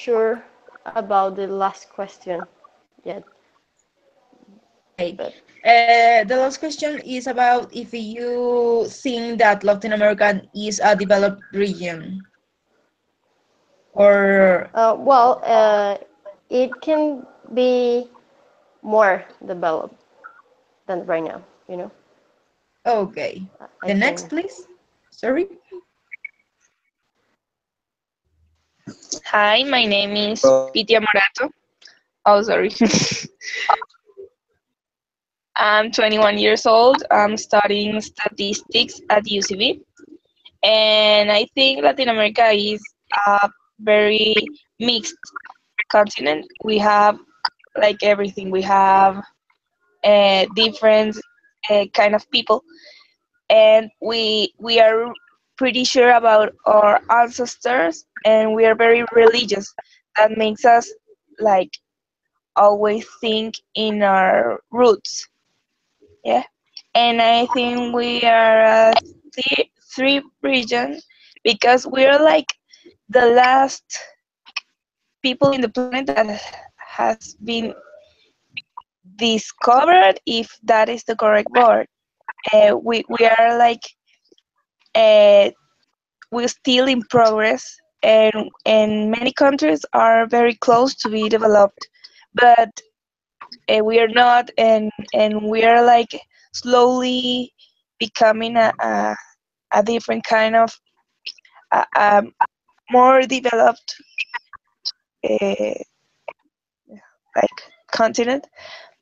sure about the last question yet. Okay. But The last question is about if you think that Latin America is a developed region or well, it can be more developed than right now. You know, okay. I The next, think. please. Sorry. Hi, my name is Pitia Morato. Oh, sorry. I'm 21 years old. I'm studying statistics at UCB. And I think Latin America is a very mixed continent. We have like everything. We have different kind of people, and we are pretty sure about our ancestors, and we are very religious. That makes us like always think in our roots. Yeah, and I think we are a three region because we are like the last people in the planet that has been discovered, if that is the correct word. We are like uh, we're still in progress, and many countries are very close to be developed, but we are not, and we are like slowly becoming a different kind of more developed uh, like continent,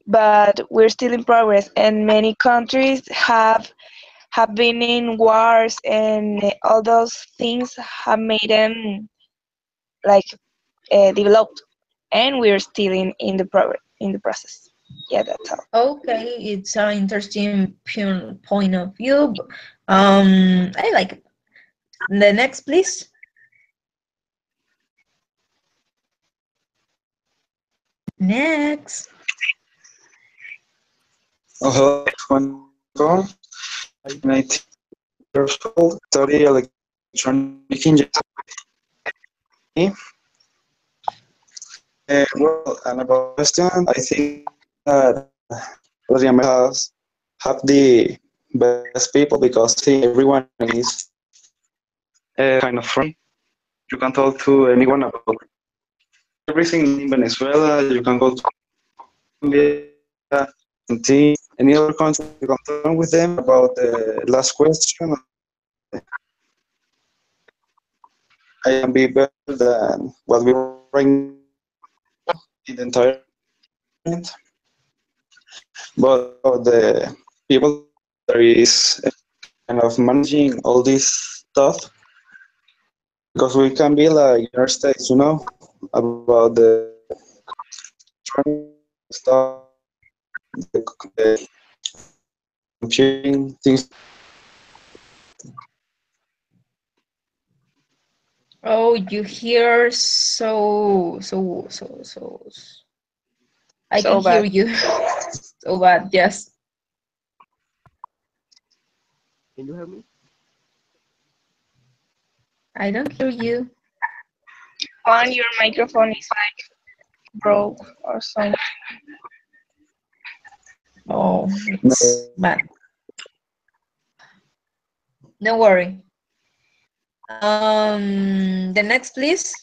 but we're still in progress, and many countries have been in wars, and all those things have made them like developed, and we're still in the progress in the process. Yeah, that's all. Okay, it's an interesting point of view. I like it. The next, please. Next. Oh, hello, everyone. I'm 19 years old, study electronic engineering. Well, and about the question, I think that Latin America has have the best people because I think everyone is kind of friendly. You can talk to anyone about everything in Venezuela. You can go to Colombia, Argentina, any other country. You can talk with them about the last question. I can be better than what we are right now in the entire continent. But the people there is kind of managing all this stuff because we can be like United States, about the stuff, the computing things. Oh, you hear so. I can So hear bad. you so bad. Yes, Can you hear me? I don't hear you. Juan, your microphone is like broke or something. Oh, it's bad. Don't worry. The next, please,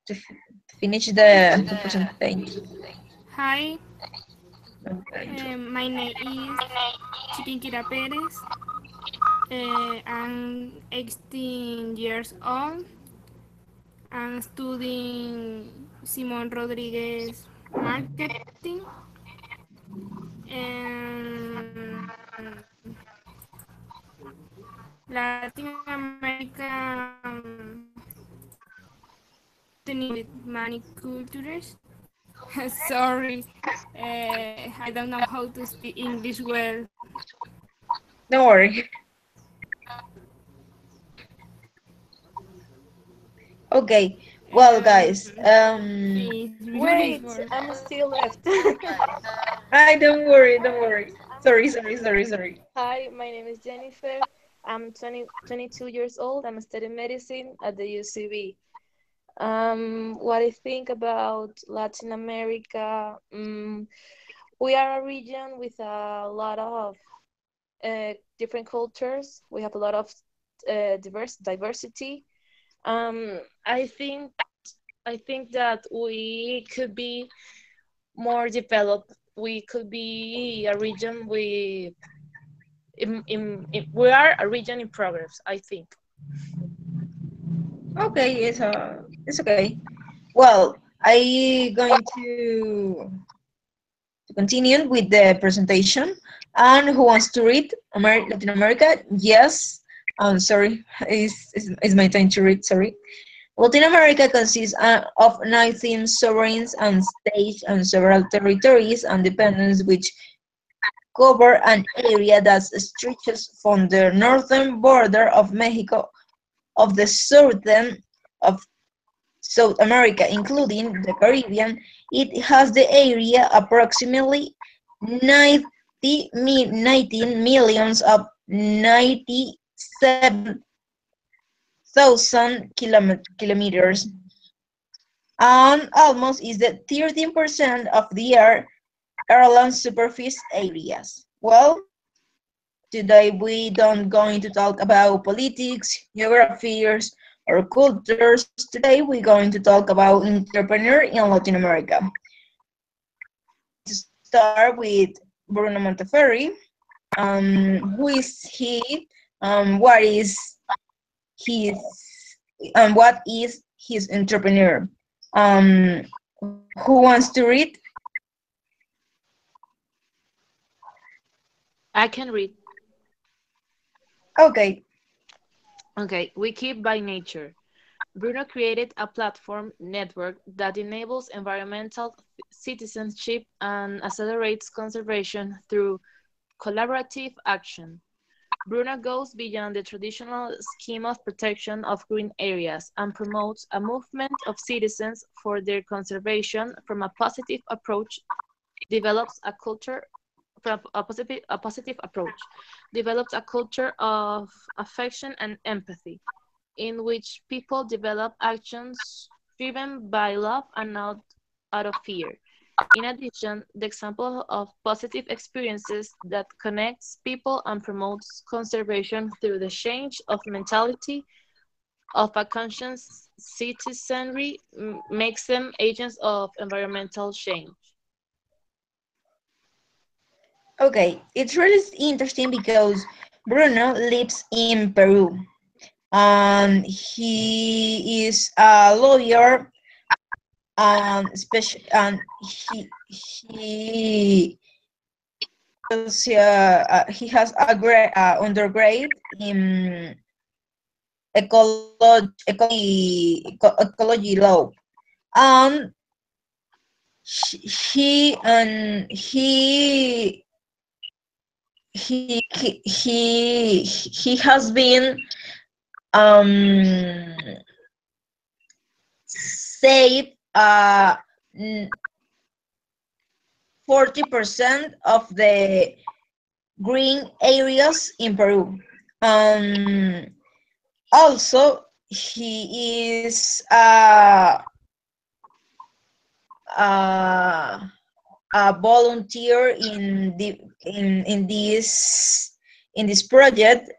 to finish the presentation. Hi, Okay. my name is Chiquinquira Perez. I'm 18 years old. I'm studying Simon Rodriguez Marketing. And Latin America with many cultures. Sorry, I don't know how to speak English well. Don't worry. Okay. Well, guys. It's Wait, beautiful. I'm still left. I don't worry. Don't worry. Sorry. Hi, my name is Jennifer. I'm 22 years old. I'm studying medicine at the UCB. What I think about Latin America, we are a region with a lot of different cultures. We have a lot of diversity. I think that we could be more developed. We could be a region with we are a region in progress, I think. Okay, it's okay. Well, I going to continue with the presentation. And who wants to read Latin America? Yes. Sorry, it's my time to read. Sorry. Latin America consists of 19 sovereigns and states and several territories and dependencies which cover an area that stretches from the northern border of Mexico of the southern of South America, including the Caribbean. It has the area approximately 19 millions of 97,000 kilometers, and almost is the 13% of the Ireland superficie areas. Well, today we don't going to talk about politics, geographies, or cultures. Today we're going to talk about entrepreneur in Latin America. To start with Bruno Montefiore. Who is he? What is his what is his entrepreneur? Who wants to read? I can read. Okay. Okay, we keep by nature. Bruno created a platform network that enables environmental citizenship and accelerates conservation through collaborative action. Bruno goes beyond the traditional scheme of protection of green areas and promotes a movement of citizens for their conservation from a positive approach, develops a culture from a positive approach, develops a culture of affection and empathy, in which people develop actions driven by love and not out of fear. In addition, the example of positive experiences that connects people and promotes conservation through the change of mentality of a conscious citizenry makes them agents of environmental change. Okay, it's really interesting because Bruno lives in Peru. He is a lawyer and he has a undergrad in ecology law, and he and he has been um saved 40% of the green areas in Peru. Also, he is a volunteer in this project.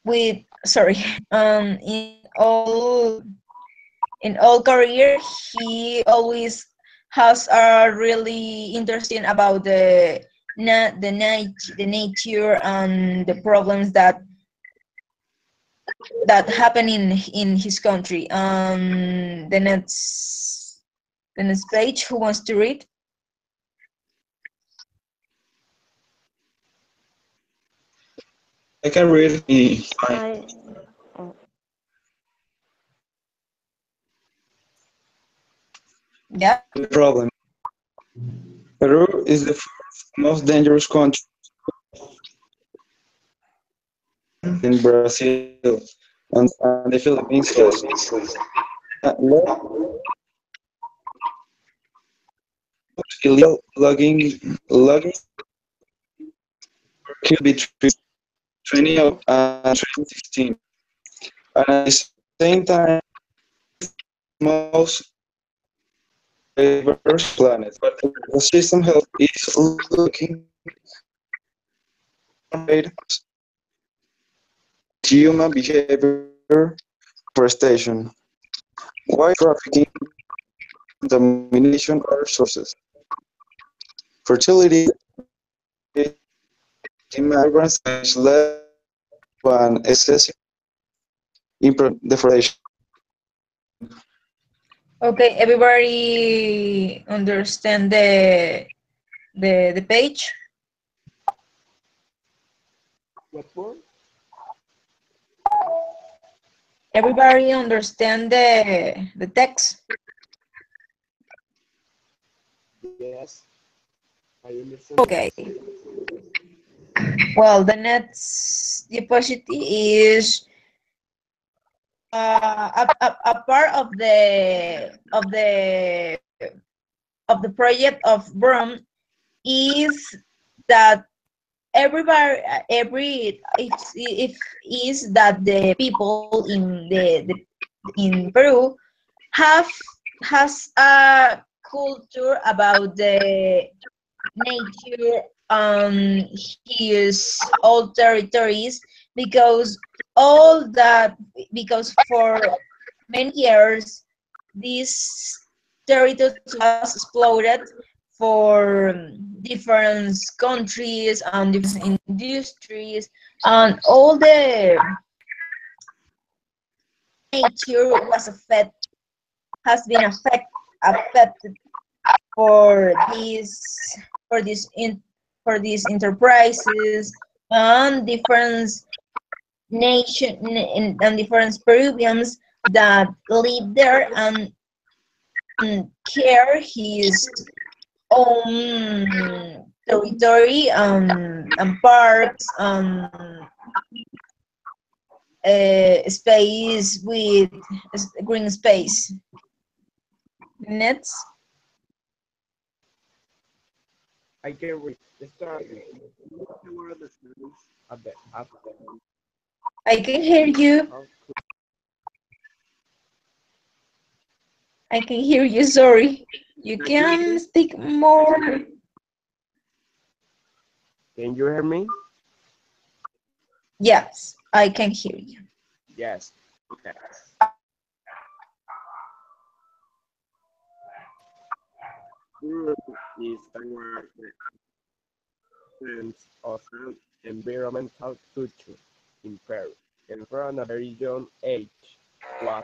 With sorry, in all career, he always has a really interesting about the nature and the problems that happen in his country. The next page. Who wants to read? I can read if I oh, Yeah. the problem. Peru is the fourth most dangerous country in Brazil and the Philippines has illegal logging could be 20 of 2016. and at the same time, most diverse planet. But the ecosystem health is looking human behavior, forestation, wide trafficking, domination of resources, fertility, demand, led to an excessive deforestation. Okay, everybody understand the page? What for? Everybody understand the text? Yes, I understand. Okay. Well, the next diapositive is a part of the project of Broom is that if is that the people in the in Peru have has a culture about the nature on his old territories because all that because for many years these territories was exploited for different countries and different industries, and all the nature was affected for these enterprises and different and different Peruvians that live there and care his own territory and parks space with green space. Next. I can read. Start with. What are the students at the after? I can hear you. I can hear you, sorry. You can speak more. Can you hear me? Yes, I can hear you. Yes. Okay. Group is toward the sense of environmental culture in Peru and from a very young age was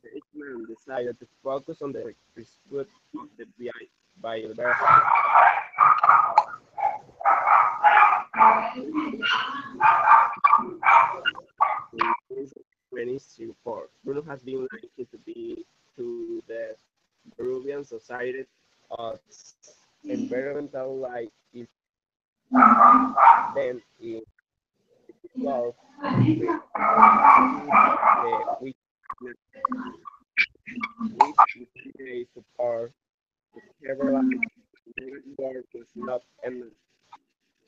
Eichmann decided to focus on the pursuit of the biodiversity. In 2004, Bruno has been likened to be to the Peruvian Society of Environmental Life is then in 12 with the which they support several work was not enough,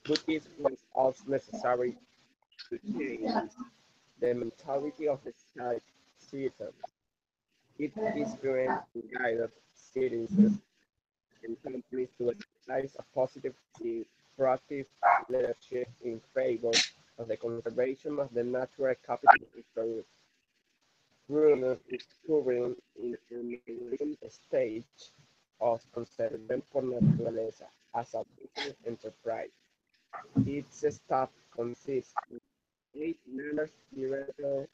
but it was also necessary to change the mentality of the citizens. It is current to guide citizens and companies to exercise a positive, proactive leadership in favor of the conservation of the natural capital of Peru. Bruno is currently in the formulation stage of Conservación por Naturaleza as a business enterprise. Its staff consists of 8 members, director,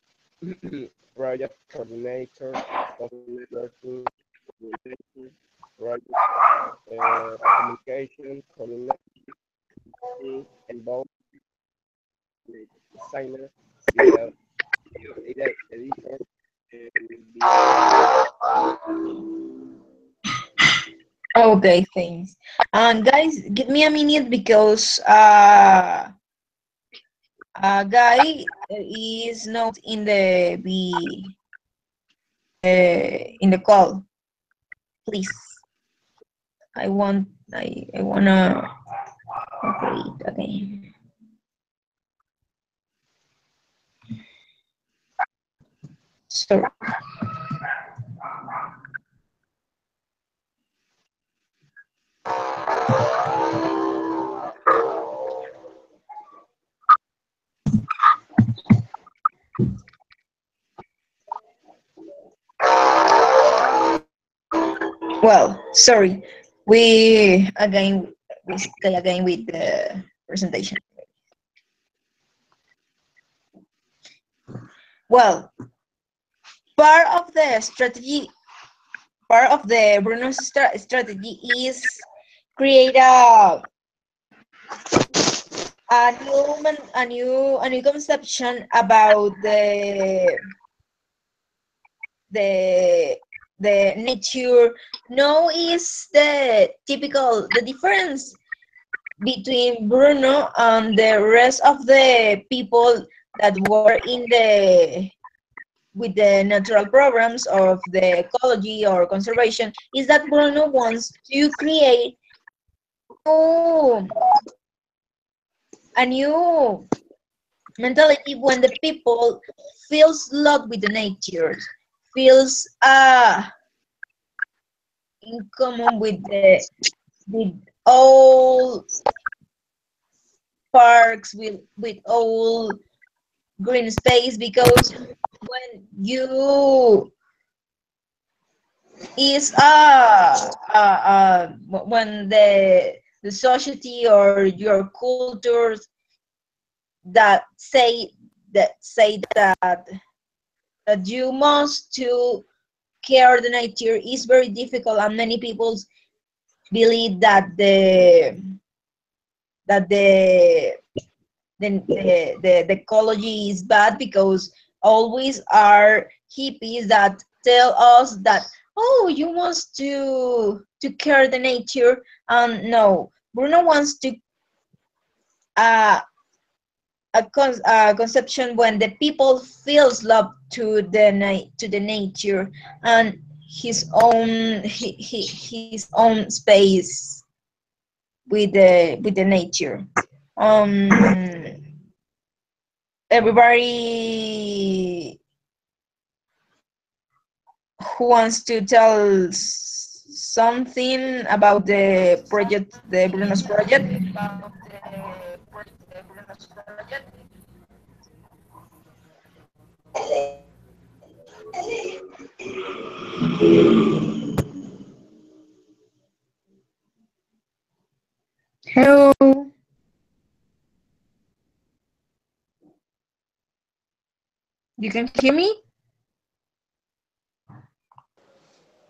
project coordinator, social networking, coordinator, project communication, coordinator, and both designer, video editor, Okay, thanks. Guys, give me a minute because guy is not in the call. Please, I wanna operate again. Sorry. Well, sorry. We stay again with the presentation. Well, part of the strategy, part of the Bruno's strategy is create a new conception about the the nature. No is the difference between Bruno and the rest of the people that were in the with the natural programs of the ecology or conservation is that Bruno wants to create new, a new mentality when the people feels love with the nature, feels in common with all parks, with all green space, because when you is when the society or your cultures that that you must to care the nature is very difficult, and many people believe that that the ecology is bad, because always are hippies that tell us that, oh, you must to care the nature. No, Bruno wants to uh, a conception when the people feels love to the nature and his own space with the nature. Everybody who wants to tell something about the project, the Bruno's project? Hello. You can hear me?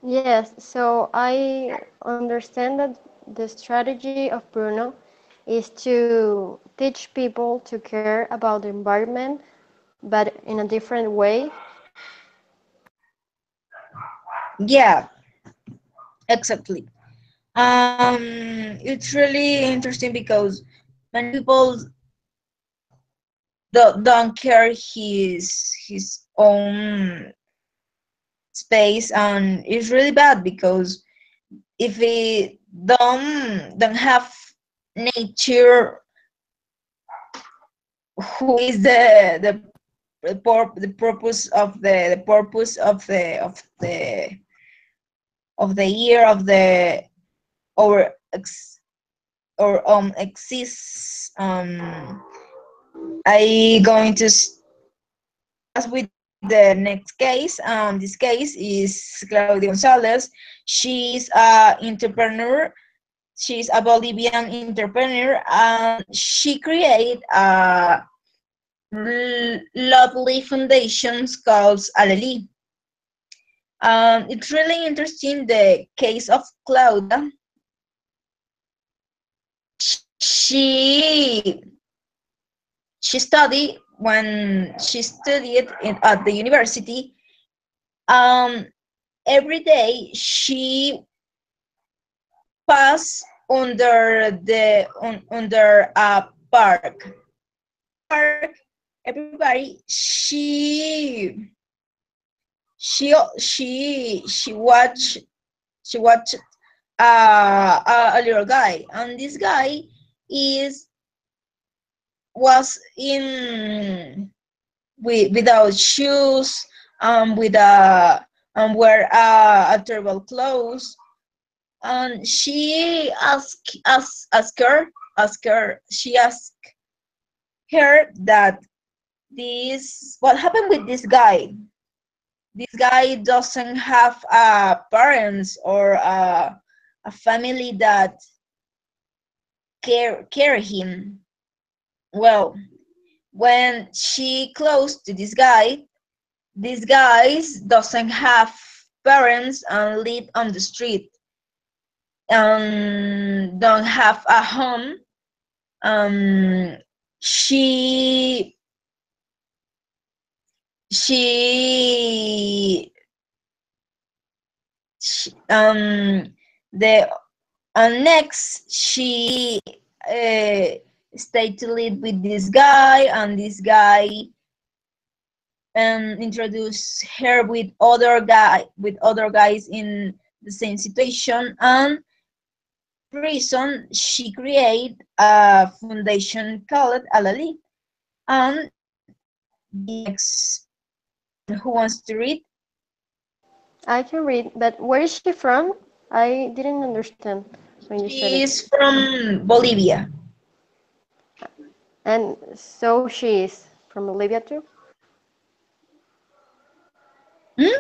Yes, so I understand that the strategy of Bruno is to teach people to care about the environment, but in a different way. Yeah, exactly. It's really interesting because many people don't care his own space, and it's really bad because if we don't have nature, who is the purpose of the purpose of the year of the or exists. I going to start with the next case. This case is Claudia Gonzalez. She's a entrepreneur. She's a Bolivian entrepreneur, and she created a lovely foundation called Aleli. It's really interesting, the case of Claudia. She studied when she studied at the university. Um, every day she passed under a park. Park, everybody. She watched a little guy, and this guy is was in without shoes, with a wear a terrible clothes. And she asked her that this what happened with this guy. This guy doesn't have parents or a family that care him. Well, when she close to this guy doesn't have parents and live on the street and don't have a home. Um, she she, she the next she uh, stayed to live with this guy, and this guy introduced her with other guys in the same situation, and reason she created a foundation called Alali. And the next who wants to read? I can read, but where is she from? I didn't understand when you said She it. is from Bolivia. And so she is from Bolivia too? Hmm?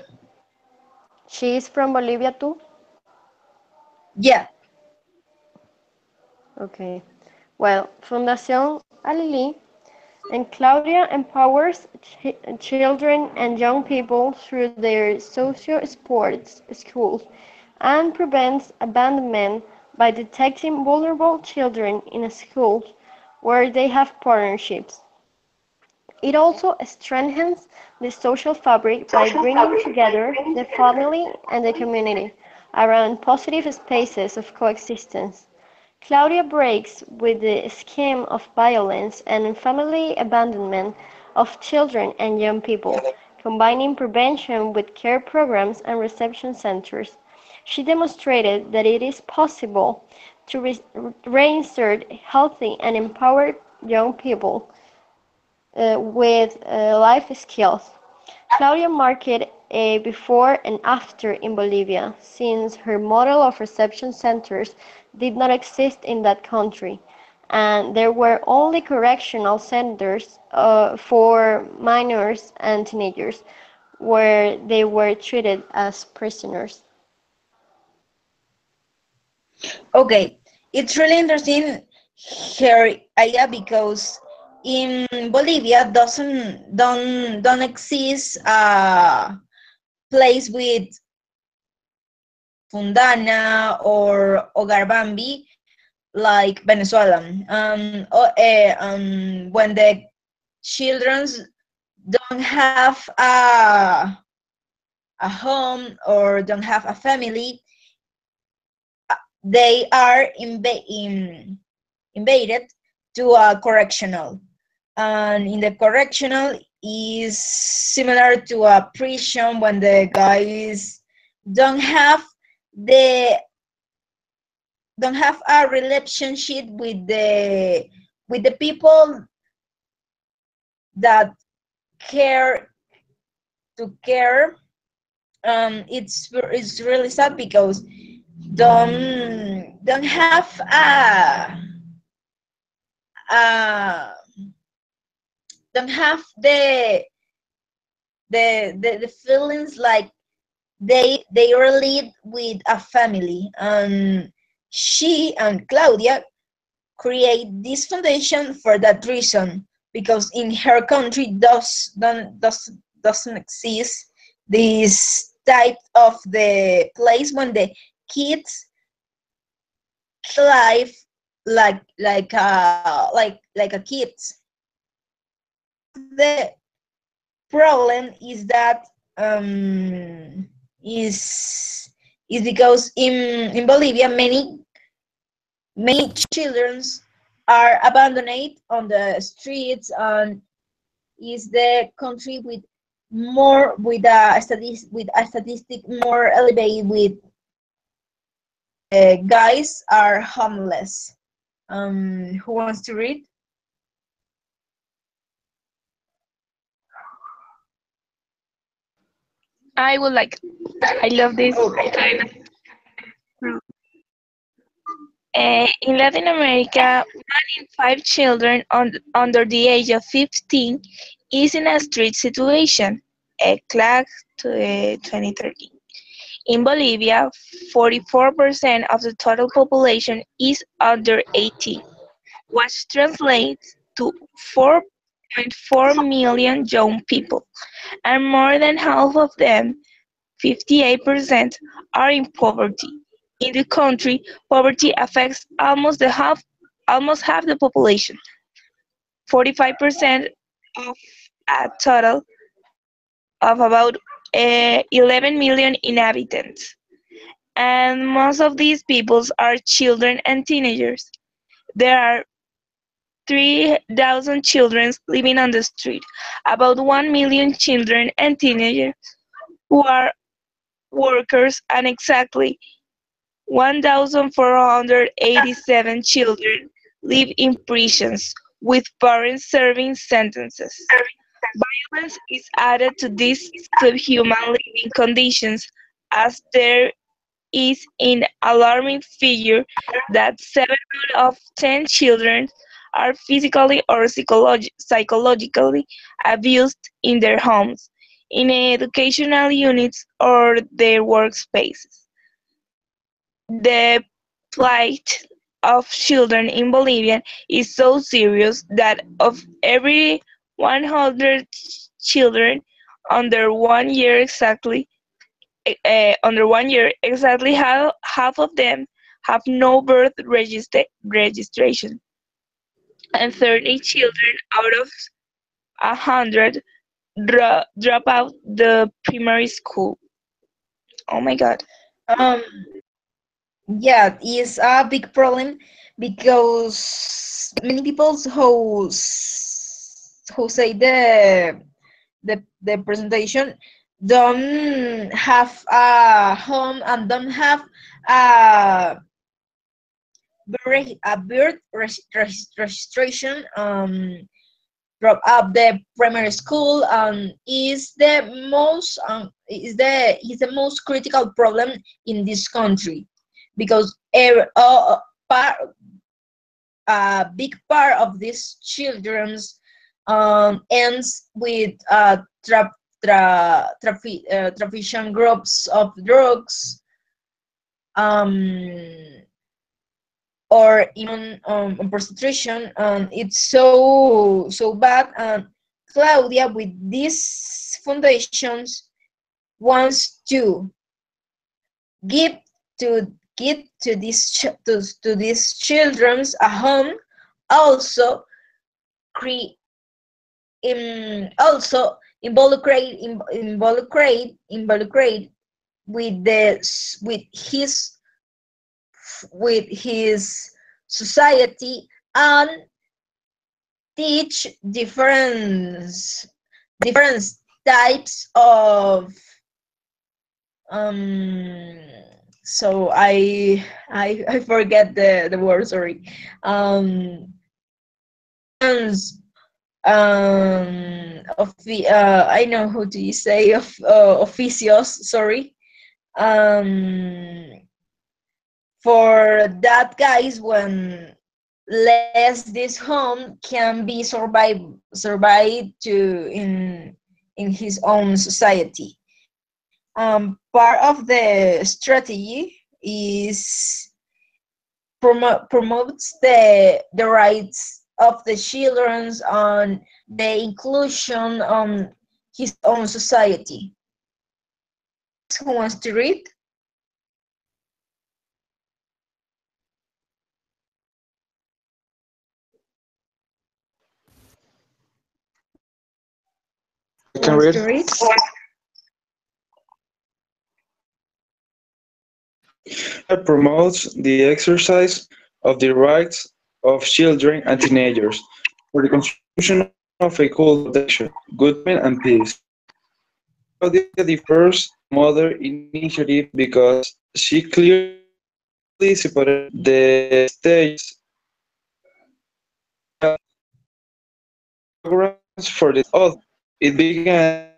She is from Bolivia too? Yeah. Okay. Well, Fundación Alili and Claudia empowers children and young people through their socio-sports schools and prevents abandonment by detecting vulnerable children in schools where they have partnerships. It also strengthens the social fabric by bringing together the family and the community around positive spaces of coexistence. Claudia breaks with the scheme of violence and family abandonment of children and young people, combining prevention with care programs and reception centers. She demonstrated that it is possible to reinsert healthy and empowered young people with life skills. Claudia marked a before and after in Bolivia, since her model of reception centers did not exist in that country, and there were only correctional centers for minors and teenagers, where they were treated as prisoners. Okay. It's really interesting her idea because in Bolivia don't exist a place with Fundana or Hogar Bambi like Venezuela. When the children don't have a home or don't have a family, they are invaded to a correctional. And in the correctional is similar to a prison when the guys don't have the don't have a relationship with the people that care to care. It's really sad because don't have a don't have the feelings like they relate with a family. And she and Claudia create this foundation for that reason, because in her country doesn't exist this type of the place when the kids live like a kids. One of the problem is that is because in Bolivia many children are abandoned on the streets, and is the country with more with a statistic more elevated with guys are homeless. Who wants to read? I would like. I love this Okay. kind of group. In Latin America, 1 in 5 children under the age of 15 is in a street situation. CLAC to 2013. In Bolivia, 44% of the total population is under 18, which translates to 4.4 million young people, and more than half of them, 58%, are in poverty. In the country, poverty affects almost half the population, 45% of a total of about 11 million inhabitants. And most of these peoples are children and teenagers. There are 3,000 children living on the street, about 1 million children and teenagers who are workers, and exactly 1,487 children live in prisons, with parents serving sentences. Violence is added to these subhuman living conditions, as there is an alarming figure that 7 out of 10 children are physically or psychologically abused in their homes, in educational units, or their workspaces. The plight of children in Bolivia is so serious that of every 100 children under 1 year exactly, half of them have no birth registration, and 30 children out of 100 drop out the primary school. Oh my God. Um, yeah, it's a big problem because many people who say the presentation don't have a home and don't have a registration, drop out the primary school, is the most critical problem in this country, because part, a big part of these children's ends with trafficking groups of drugs, um, or even prostitution. It's so bad. And Claudia, with these foundations, wants to give to to these children's a home, also cre- also involucrate with with his with his society, and teach different types of um so I forget the word, sorry. Different of the I know how do you say of oficios, sorry. For that guys, when less this home can be survive to in his own society. Part of the strategy is promotes the rights of the children on the inclusion on his own society. Who wants to read? I Who can wants read. to read? That promotes the exercise of the rights of children and teenagers for the construction of a culture of protection, goodwill, and peace. Claudia differs from other initiatives because she clearly separated the stages programs for the although it began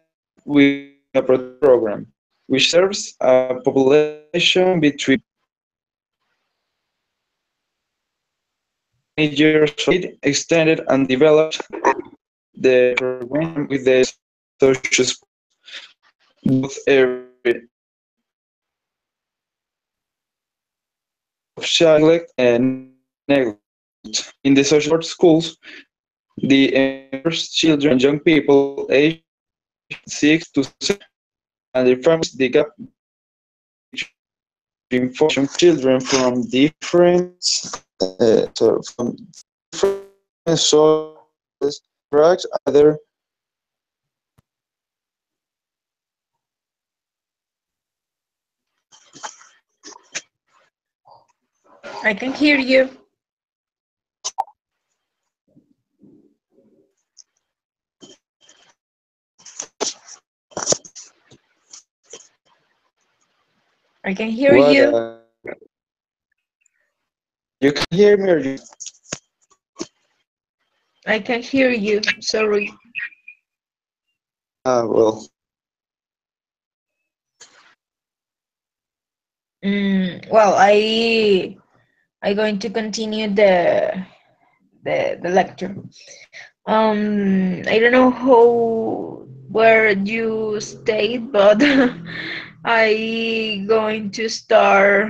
with a protection program, which serves a population between 20 years old, extended and developed the program with the social sports, both of child neglect. In the social sports schools, the empowers children and young people aged 6 to 7 and their families the gap between children from different from different sources, drugs, other. I can hear you. I can hear What you. you can hear me or you? I can hear you. Sorry. Well, Well, I going to continue the lecture. I don't know how where you stayed, but I going to start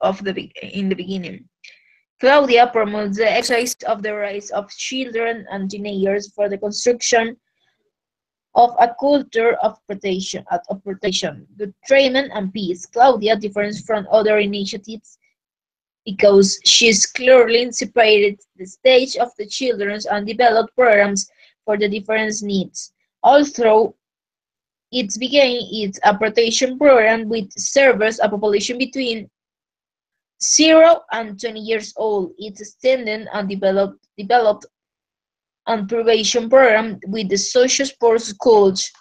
in the beginning. Claudia promotes the exercise of the rights of children and teenagers for the construction of a culture of protection, good treatment, and peace. Claudia differs from other initiatives because she's clearly separated the stage of the children and developed programs for the different needs. Although it began its a protection program which serves a population between 0 and 20 years old. It extended and developed and probation program with the social sports schools,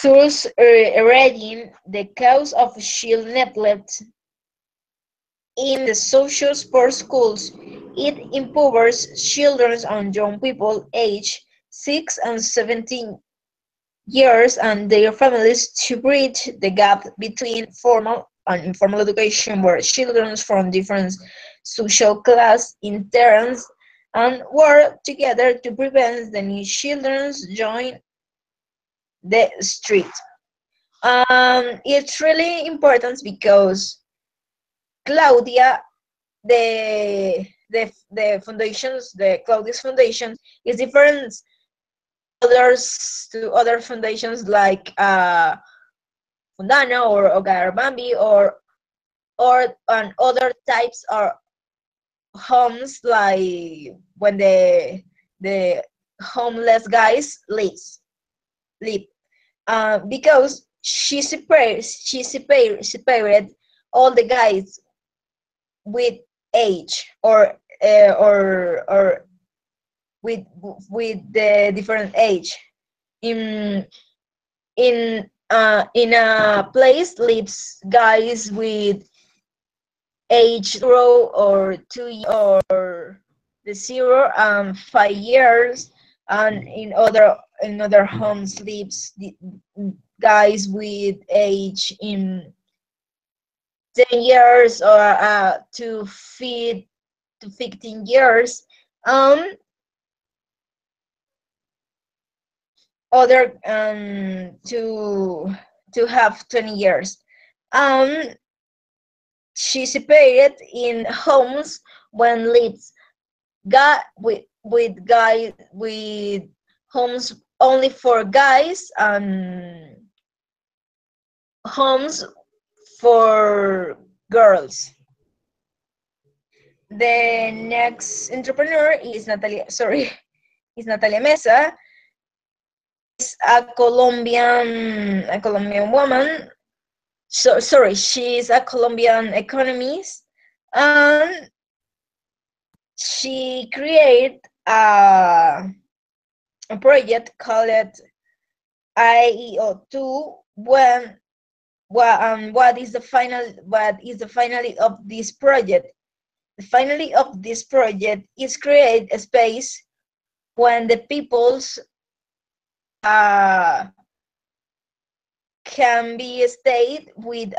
thus erading the cause of child neglect in the social sports schools. It empowers children and young people aged 6 and 17 years and their families to bridge the gap between formal and informal education, where children from different social class interns and work together to prevent the new children join the street. It's really important because Claudia, the foundations, the Claudia's Foundation is different to other foundations like Fundana or Hogar Bambi or and other types of homes like when the homeless guys live because she separated all the guys with age or with the different age in in a place lives guys with age 0 or 2 or the 0 and 5 years, and in other homes lives the guys with age in 10 years or to 15 years. Um, other to have 20 years. Um, she separated in homes when lives with homes only for guys and homes for girls. The next entrepreneur is Natalia Mesa. Is a Colombian woman. So sorry, she's a Colombian economist, and she created a project called IEO2. What is the finality of this project? The finality of this project is create a space when the peoples can be stayed with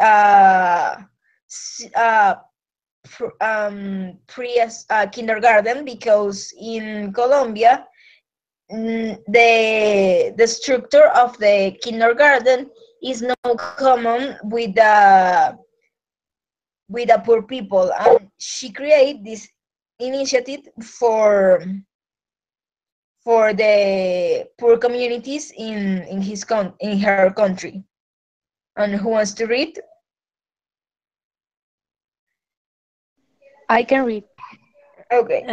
pre kindergarten, because in Colombia, the structure of the kindergarten is not common with the poor people, and she created this initiative for the poor communities in her country. And who wants to read? I can read. Okay.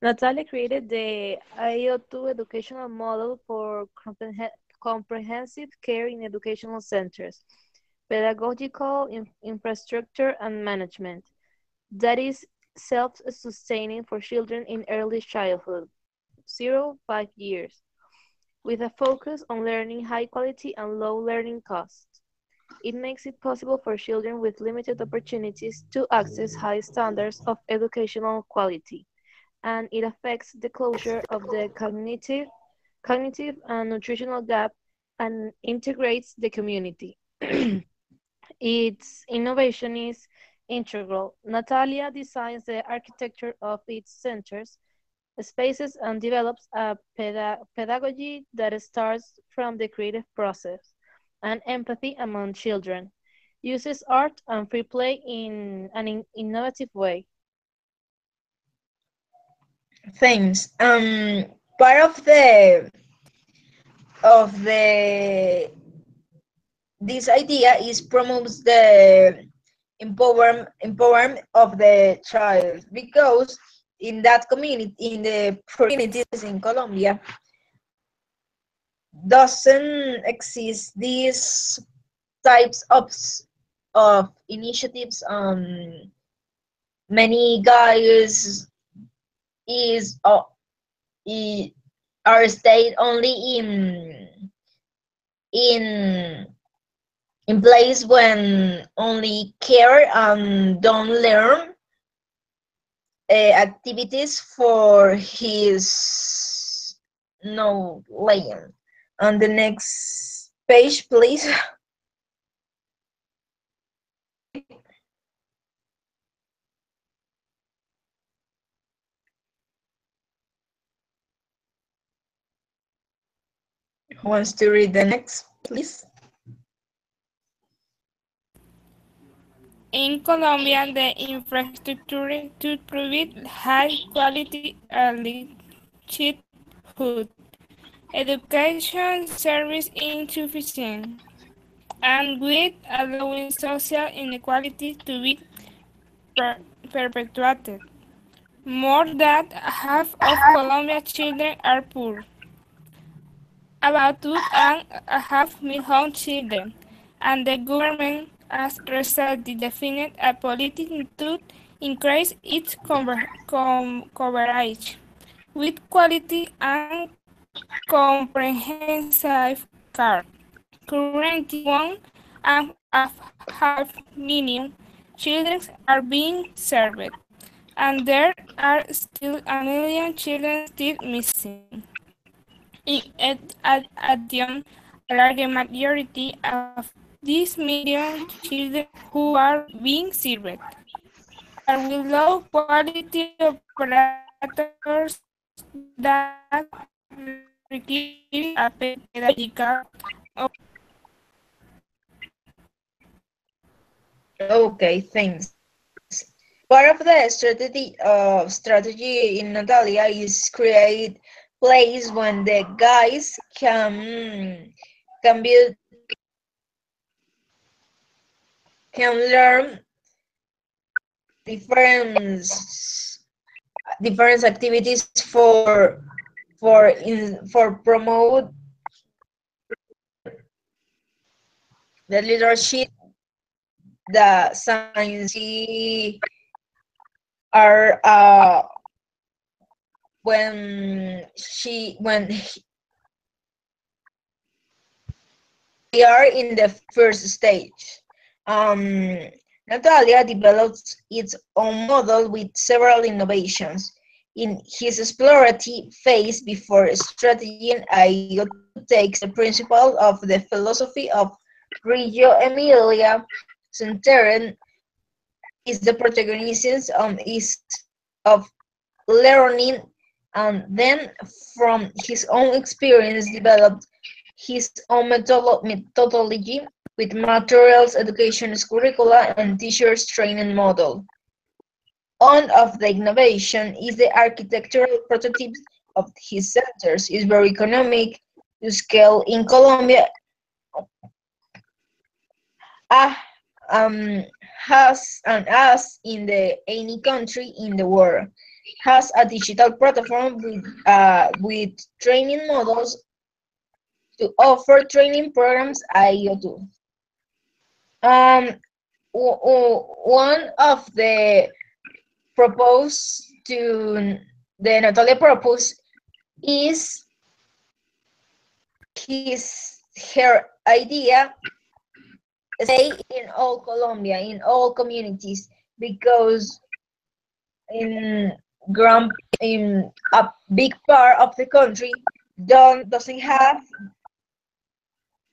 Natalia created the IO2 educational model for comprehensive care in educational centers, pedagogical infrastructure, and management that is self-sustaining for children in early childhood, 0–5 years, with a focus on learning high quality and low learning costs. It makes it possible for children with limited opportunities to access high standards of educational quality, and it affects the closure of the cognitive and nutritional gap and integrates the community. Its innovation is integral. Natalia designs the architecture of its centers, spaces, and develops a pedagogy that starts from the creative process and empathy among children, uses art and free play in an innovative way. Thanks. Part of the this idea is promotes the empowerment of the child, because in that community, in the communities in Colombia, doesn't exist these types of initiatives. Many guys is i- are stayed only in in place when only care and don't learn activities for his no laying. On the next page, please. Who wants to read the next, please? In Colombia, the infrastructure to provide high quality early childhood education service insufficient, and with allowing social inequality to be perpetuated. More than half of Colombia's children are poor, about 2.5 million children, and the government has recently defined a policy to increase its coverage with quality and comprehensive care. Currently, 1.5 million children are being served, and there are still a million children still missing. In addition, a large majority of these million children who are being served are with low quality operators that require a pedagogical Okay, thanks. Part of the strategy in Natalia is create place when the guys can build can learn different different activities for promote the leadership, the science are when we are in the first stage. Um, Natalia develops its own model with several innovations. In his exploratory phase before strategy, IO2 takes the principle of the philosophy of Reggio Emilia centered is the protagonist is of learning, and then from his own experience developed his own methodology with materials, education curricula, and teachers training model. One of the innovation is the architectural prototypes of his centers is very economic to scale in Colombia. Uh, um, has and as in the any country in the world has a digital platform with training models to offer training programs IO2. One of the proposed to the Natalia proposed is her idea stay in all Colombia, in all communities, because in in a big part of the country doesn't have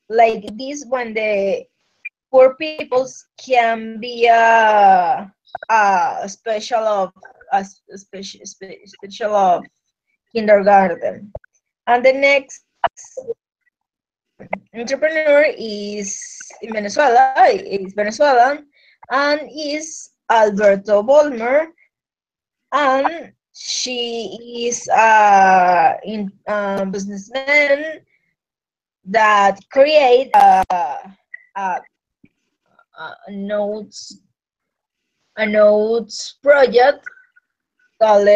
like this when the poor peoples can be a special of special of kindergarten. And the next entrepreneur is in Venezuela, is Venezuelan, and is Alberto Bolmer, and she is a businessman that create a, a notes a notes project called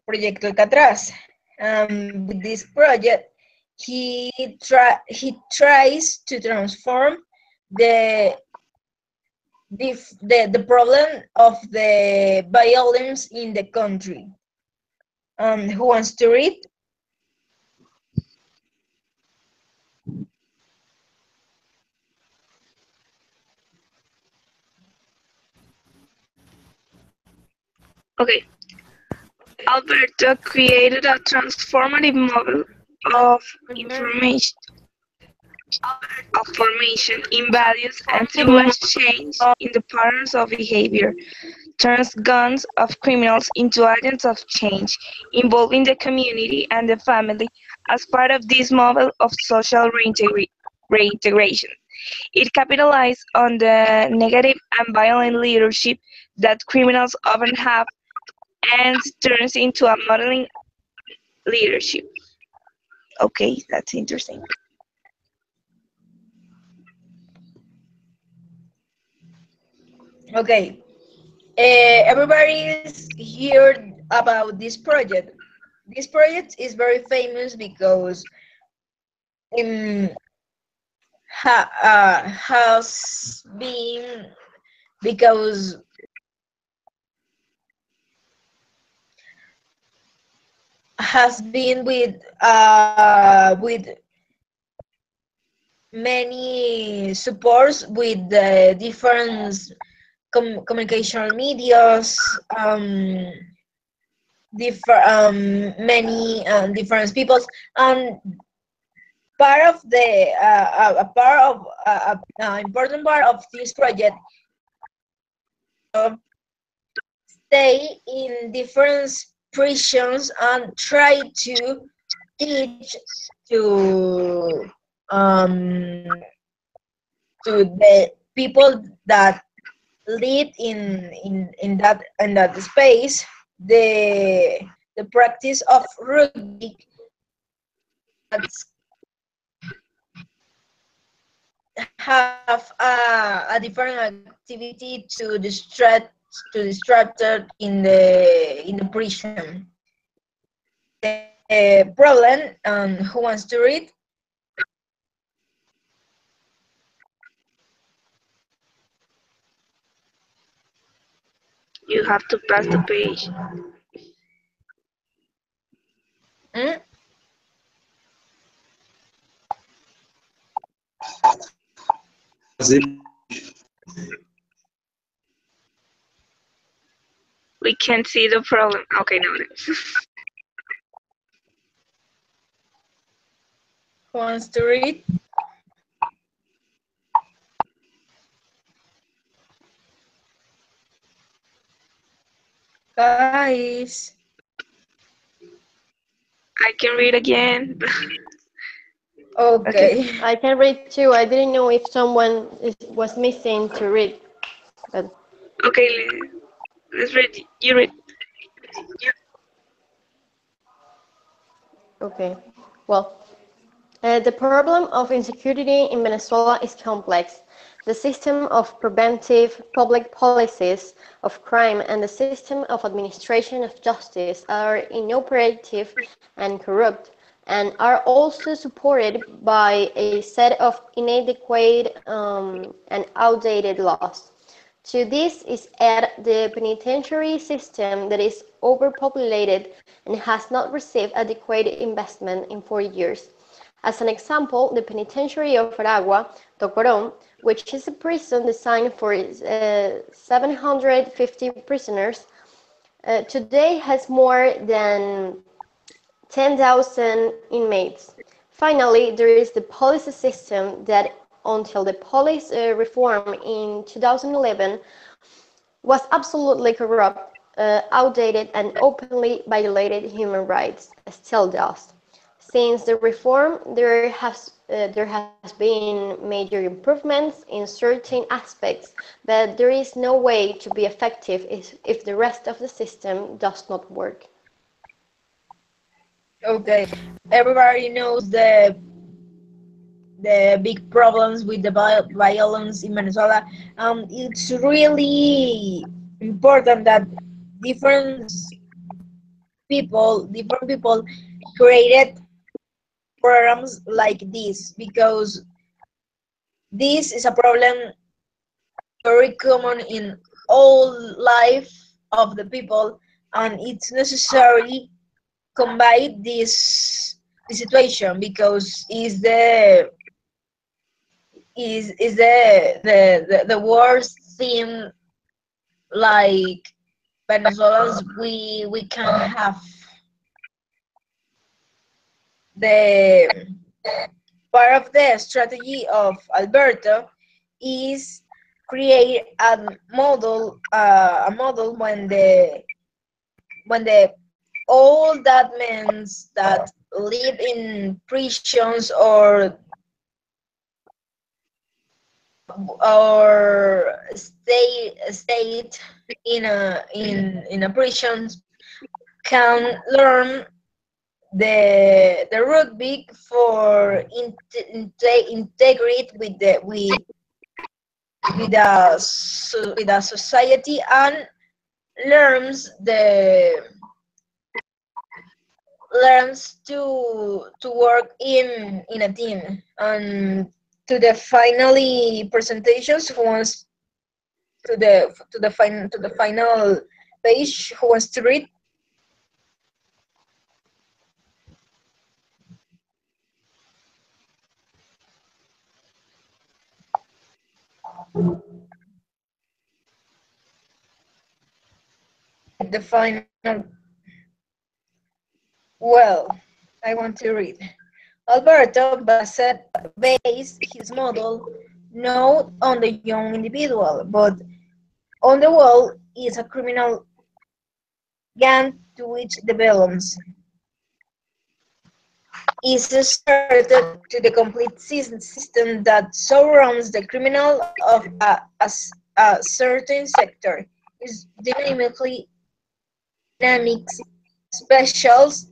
Proyecto Alcatraz. With this project, he tries to transform the the problem of the violence in the country. Who wants to read? Okay. Alberto created a transformative model of information of formation in values and through exchange in the patterns of behavior turns guns of criminals into agents of change involving the community and the family as part of this model of social reintegration. It capitalized on the negative and violent leadership that criminals often have and turns into a modeling leadership. Okay, that's interesting. Okay, everybody's heard about this project. This project is very famous because um, has been because has been with many supports with the different communication medias, many different peoples, and part of the a part of important part of this project stay in different prisons and try to teach to um, to the people that live in that space the practice of rugby that's have a different activity to distract in the prison. The problem, who wants to read? You have to pass the page. Hmm? Zip. We can't see the problem. Okay, no. Who wants to read? Guys. I can read again. Okay, Okay. I can read too. I didn't know if someone was missing to read, but Okay, let's read. You read. okay. Well, the problem of insecurity in Venezuela is complex. The system of preventive public policies of crime and the system of administration of justice are inoperative and corrupt, and are also supported by a set of inadequate and outdated laws. To this is add the penitentiary system that is overpopulated and has not received adequate investment in 4 years. As an example, the penitentiary of Aragua, Tocorón, which is a prison designed for 750 prisoners, today has more than 10,000 inmates. Finally, there is the police system that, until the police reform in 2011, was absolutely corrupt, outdated, and openly violated human rights, still does. Since the reform, there has been major improvements in certain aspects, but there is no way to be effective if the rest of the system does not work. Okay. Everybody knows the big problems with the violence in Venezuela. It's really important that different different people created programs like this, because this is a problem very common in all life of the people, and it's necessary combat this situation, because is the worst thing, like Venezuelans we can have. The part of the strategy of Alberto is create a model when the all that means that live in prisons or stayed in a prisons can learn the rugby for integrate with the society, and learns the learns to work in a team. And to the finally presentations, who wants to the final page, who wants to read? The final. Well, I want to read. Alberto based his model not on the young individual, but on the world is a criminal gang to which develops is started to the complete system that surrounds the criminal of a certain sector is dynamics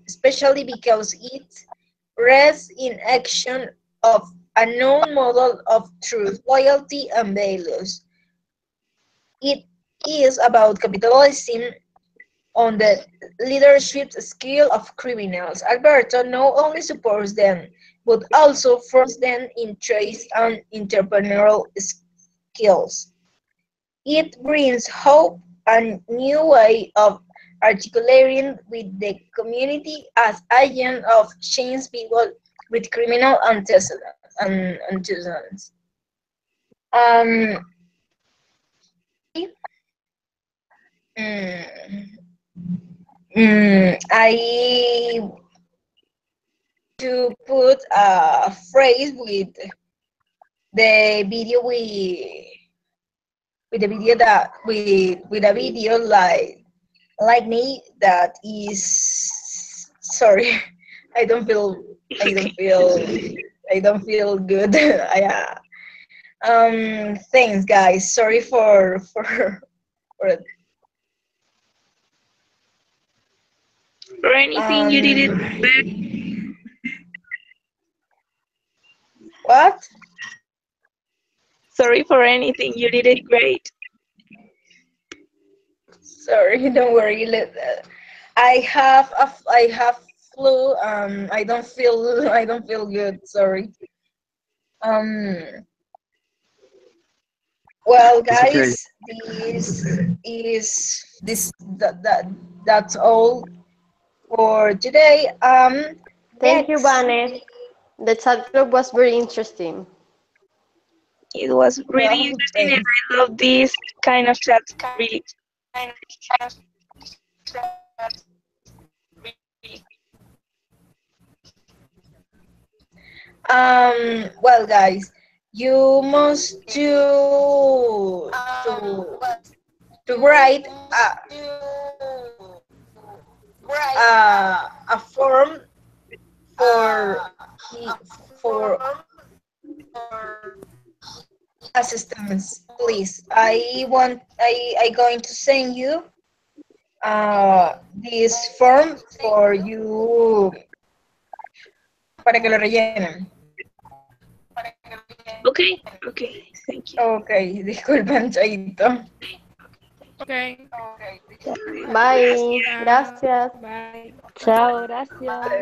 especially because it rests in action of a known model of truth, loyalty, and values. It is about capitalizing on the leadership skill of criminals. Alberto not only supports them, but also forms them in trades and entrepreneurial skills. It brings hope and new way of articulating with the community as agent of change people with criminal antecedents. Um, mm, I to put a phrase the video with the video that with a video like me that is sorry. I don't feel I don't Okay. feel I don't feel good. Thanks guys. Sorry for For anything, you did it. what? Sorry for anything, you did it great. Sorry, don't worry. I have flu. I don't feel good. Sorry. Um. Well, It's okay. guys, this is this that, that that's all for today. Thank you, Next. Vane. The chat club was very interesting. It was really Well, interesting, and thanks. I love this kind of chat. Really. Well, guys, you must to write a form for he for assistance, please. I going to send you this form for you para que lo rellenen. Okay, okay, thank you. Okay, disculpen, Chaito. Okay. Bye. Chao. Gracias. Bye. Chao, gracias.